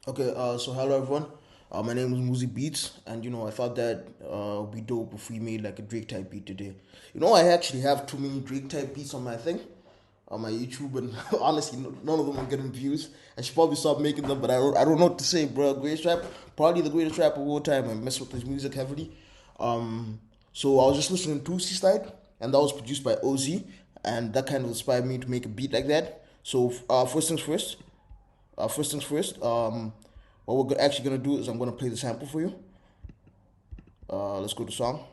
Okay, so hello everyone. My name is Muzi Beats, and I thought that would be dope if we made like a Drake type beat today. I actually have too many Drake type beats on my thing, on my YouTube, and honestly, none of them are getting views. I should probably stop making them, but I don't know what to say, bro. Greatest rap, probably the greatest rapper of all time. I mess with his music heavily. So I was just listening to Seaside, and that was produced by OZ, and that kind of inspired me to make a beat like that. So first things first. What we're actually gonna do is I'm gonna play the sample for you. Let's go to song.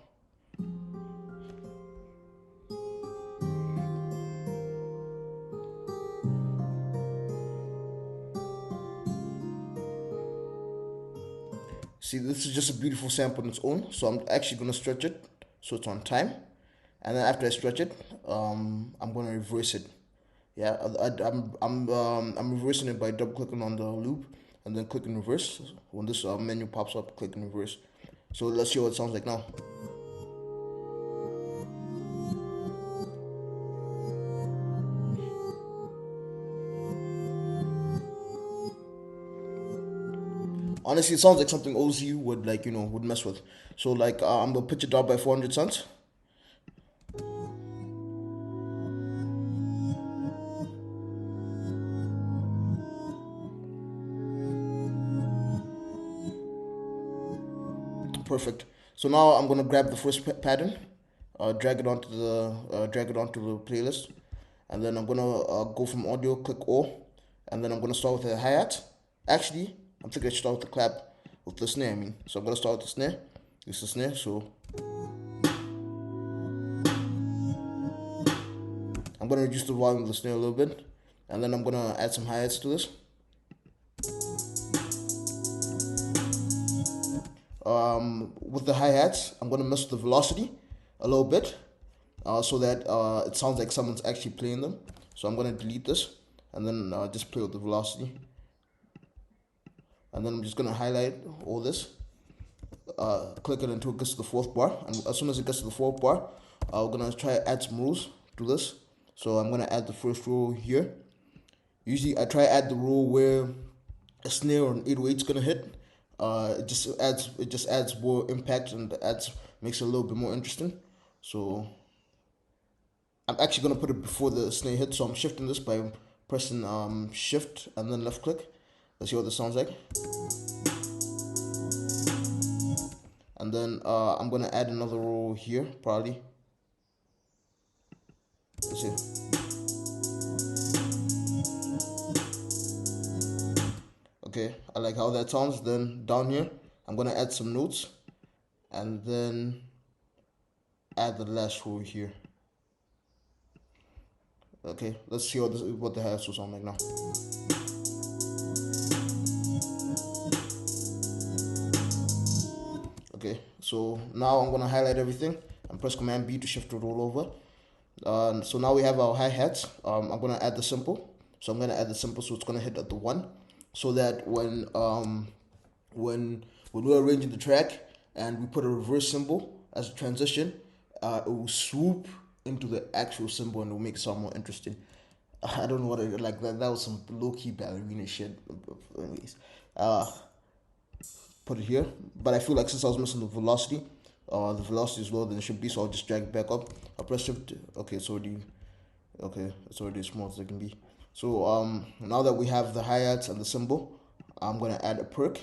See, this is just a beautiful sample on its own. So I'm actually gonna stretch it so it's on time, and then after I stretch it, I'm gonna reverse it. Yeah, I'm reversing it by double clicking on the loop and then clicking reverse. When this menu pops up, click and reverse. So let's see what it sounds like now. Honestly, it sounds like something OZ would would mess with. So like I'm gonna pitch it down by 400 cents. Perfect. So now I'm gonna grab the first pattern, drag it onto the playlist, and then I'm gonna go from audio, click all, and then I'm gonna start with the hi hat. Actually, I'm thinking I should start with the clap, with the snare. I mean, so I'm gonna start with the snare. This is the snare. So I'm gonna reduce the volume of the snare a little bit, and then I'm gonna add some hi hats to this. With the hi hats, I'm gonna mess with the velocity a little bit, so that it sounds like someone's actually playing them. So I'm gonna delete this and then just play with the velocity, and then I'm just gonna highlight all this, click it until it gets to the fourth bar, and as soon as it gets to the fourth bar, we're gonna try to add some rules to this. So I'm gonna add the first rule here. Usually I try to add the rule where a snare or an 808 is gonna hit. It just adds more impact and adds makes it a little bit more interesting. So I'm actually gonna put it before the snare hits. So I'm shifting this by pressing shift and then left click. Let's see what this sounds like. And then I'm gonna add another row here probably. Let's see. Okay, I like how that sounds. Then down here, I'm gonna add some notes, and then add the last row here. Okay, let's see what the hats will sound like now. Okay, so now I'm gonna highlight everything and press Command B to shift it all over. So now we have our hi hats. I'm gonna add the simple. So I'm gonna add the simple, so it's gonna hit at the one, so that when we're arranging the track and we put a reverse symbol as a transition, it will swoop into the actual symbol and it will make it sound more interesting. I don't know what it like that. That was some low key ballerina shit. Anyways, uh, put it here. But I feel like since I was missing the velocity is lower than it should be, so I'll just drag it back up. I'll press shift. It's already as small as it can be. So now that we have the hi-hats and the cymbal, I'm gonna add a perk.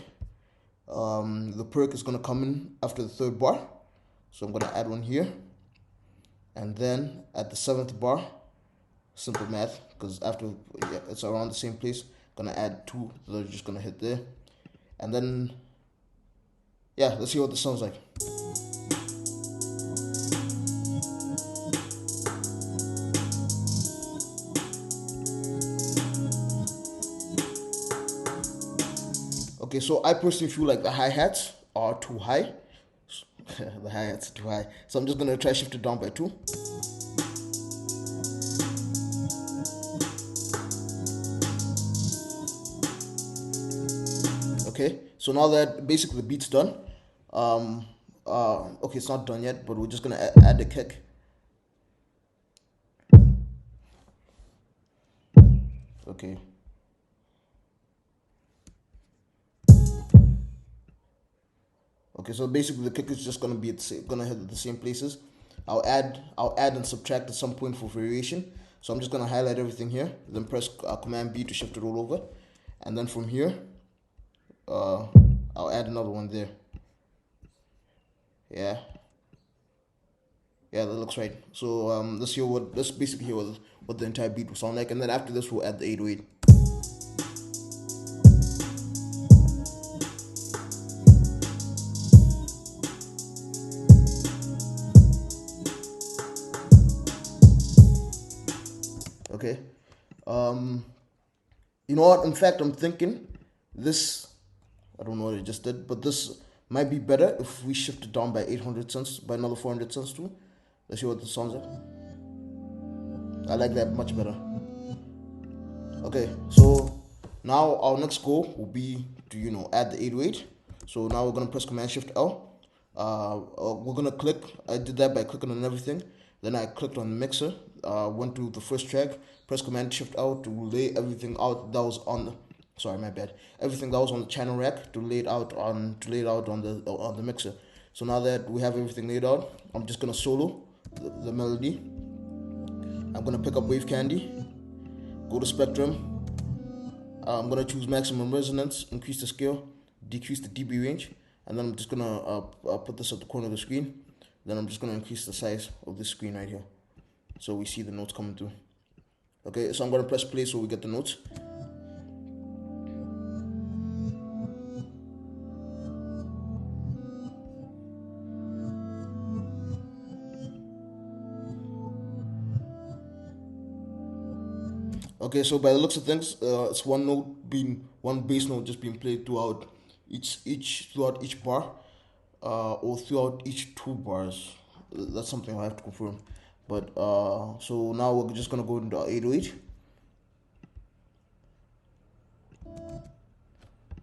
The perk is gonna come in after the third bar. So I'm gonna add one here. And then at the seventh bar, simple math, because after it's around the same place, gonna add two, so they're just gonna hit there. And then yeah, let's see what this sounds like. Okay, so I personally feel like the hi-hats are too high. The hi-hats are too high. So I'm just gonna try shift it down by two. Okay, so now that basically the beat's done, okay, it's not done yet, but we're just gonna add the kick. Okay, Okay, so basically the kick is just gonna be gonna hit the same places. I'll add and subtract at some point for variation. So I'm just gonna highlight everything here, then press Command B to shift it all over, and then from here, uh, I'll add another one there. Yeah, yeah, that looks right. So let's basically hear what the entire beat will sound like, and then after this we'll add the 808. Okay. Um, you know what? In fact, I'm thinking this. I don't know what I just did, but this might be better if we shift it down by 800 cents, by another 400 cents too. Let's see what this sounds like. I like that much better. Okay, so now our next goal will be to add the 808. So now we're gonna press Command Shift L. We're gonna click. I did that by clicking on everything. Then I clicked on the mixer. Went to the first track. Press Command Shift L to lay everything out that was on the. Sorry, my bad. Everything that was on the channel rack to lay it out on the mixer. So now that we have everything laid out, I'm just gonna solo the melody. I'm gonna pick up Wave Candy. Go to Spectrum. I'm gonna choose maximum resonance, increase the scale, decrease the dB range, and then I'm just gonna put this at the corner of the screen. Then I'm just gonna increase the size of this screen right here, so we see the notes coming through. Okay, so I'm gonna press play so we get the notes. Okay, so by the looks of things, it's one bass note just being played throughout each bar, or throughout each two bars. That's something I have to confirm. But so now we're just gonna go into 808.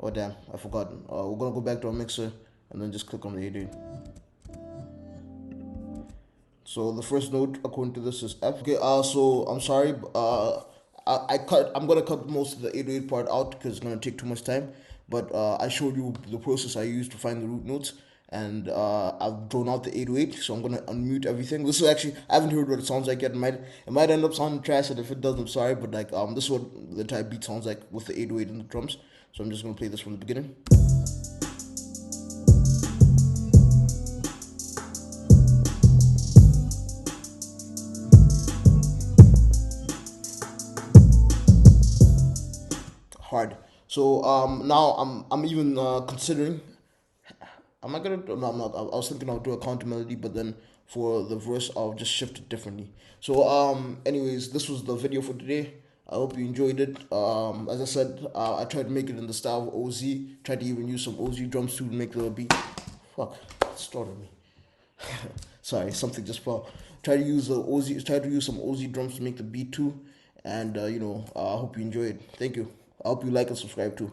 Oh damn, I forgot. We're gonna go back to our mixer and then just click on the 808. So the first note according to this is F. Okay, so I'm sorry. I'm gonna cut most of the 808 part out because it's gonna take too much time. But I showed you the process I used to find the root notes, and I've drawn out the 808. So I'm gonna unmute everything. This is actually I haven't heard what it sounds like yet. It might end up sounding trash, and if it does, I'm sorry. But like this is what the entire beat sounds like with the 808 and the drums. So I'm just gonna play this from the beginning. Hard. So now I'm even considering. Am I gonna? No, I'm not. I was thinking I'll do a counter melody, but then for the verse I'll just shift it differently. So anyways, this was the video for today. I hope you enjoyed it. As I said, I tried to make it in the style of OZ. Tried to even use some OZ drums to make the beat. Fuck, it started me. Sorry, something just fell. Try to use the OZ. Try to use some OZ drums to make the beat too. And I hope you enjoyed. Thank you. I hope you like and subscribe too.